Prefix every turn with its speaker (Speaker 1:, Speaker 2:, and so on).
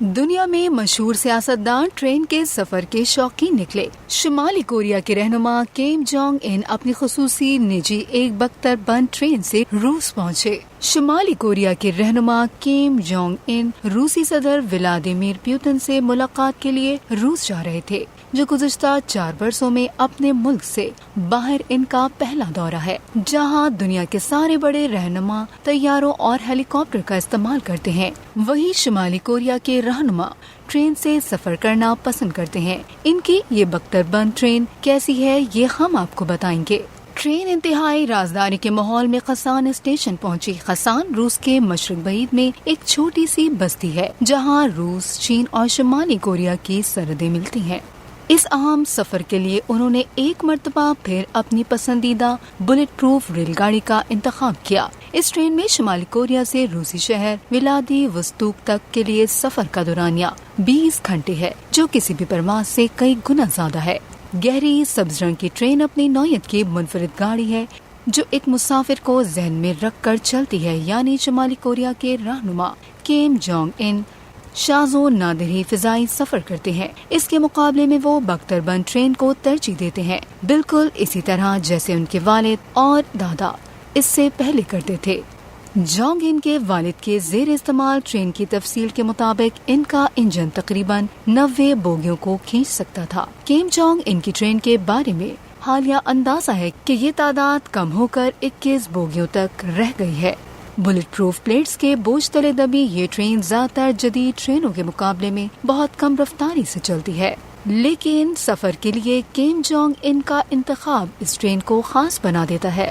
Speaker 1: دنیا میں مشہور سیاستدان ٹرین کے سفر کے شوقین نکلے۔ شمالی کوریا کے رہنما کیم جونگ ان اپنی خصوصی نجی ایک بختر بند ٹرین سے روس پہنچے۔ شمالی کوریا کے رہنما کیم جونگ ان روسی صدر ولادیمیر پوتن سے ملاقات کے لیے روس جا رہے تھے، جو گزشتہ 4 برسوں میں اپنے ملک سے باہر ان کا پہلا دورہ ہے، جہاں دنیا کے سارے بڑے رہنما طیاروں اور ہیلی کاپٹر کا استعمال کرتے ہیں۔ وہی شمالی کوریا کے رہنما ٹرین سے سفر کرنا پسند کرتے ہیں۔ ان کی یہ بختر بند ٹرین کیسی ہے، یہ ہم آپ کو بتائیں گے۔ ٹرین انتہائی رازداری کے ماحول میں خسان اسٹیشن پہنچی۔ خسان روس کے مشرق بعید میں ایک چھوٹی سی بستی ہے، جہاں روس، چین اور شمالی کوریا کی سرحدیں ملتی ہیں۔ اس اہم سفر کے لیے انہوں نے ایک مرتبہ پھر اپنی پسندیدہ بلٹ پروف ریل گاڑی کا انتخاب کیا۔ اس ٹرین میں شمالی کوریا سے روسی شہر ولادی وستوک تک کے لیے سفر کا دورانیہ 20 گھنٹے ہے، جو کسی بھی پرواز سے کئی گنا زیادہ ہے۔ گہری سبز رنگ کی ٹرین اپنی نوعیت کی منفرد گاڑی ہے، جو ایک مسافر کو ذہن میں رکھ کر چلتی ہے، یعنی شمالی کوریا کے رہنما کیم جونگ ان شاذ و نادر ہی فضائی سفر کرتے ہیں۔ اس کے مقابلے میں وہ بختر بند ٹرین کو ترجیح دیتے ہیں، بالکل اسی طرح جیسے ان کے والد اور دادا اس سے پہلے کرتے تھے۔ جونگ ان کے والد کے زیر استعمال ٹرین کی تفصیل کے مطابق ان کا انجن تقریباً 90 بوگیوں کو کھینچ سکتا تھا۔ کیم جونگ ان کی ٹرین کے بارے میں حالیہ اندازہ ہے کہ یہ تعداد کم ہو کر 21 بوگیوں تک رہ گئی ہے۔ بلٹ پروف پلیٹس کے بوجھ تلے دبی یہ ٹرین زیادہ تر جدید ٹرینوں کے مقابلے میں بہت کم رفتاری سے چلتی ہے، لیکن سفر کے لیے کیم جونگ ان کا انتخاب اس ٹرین کو خاص بنا دیتا ہے۔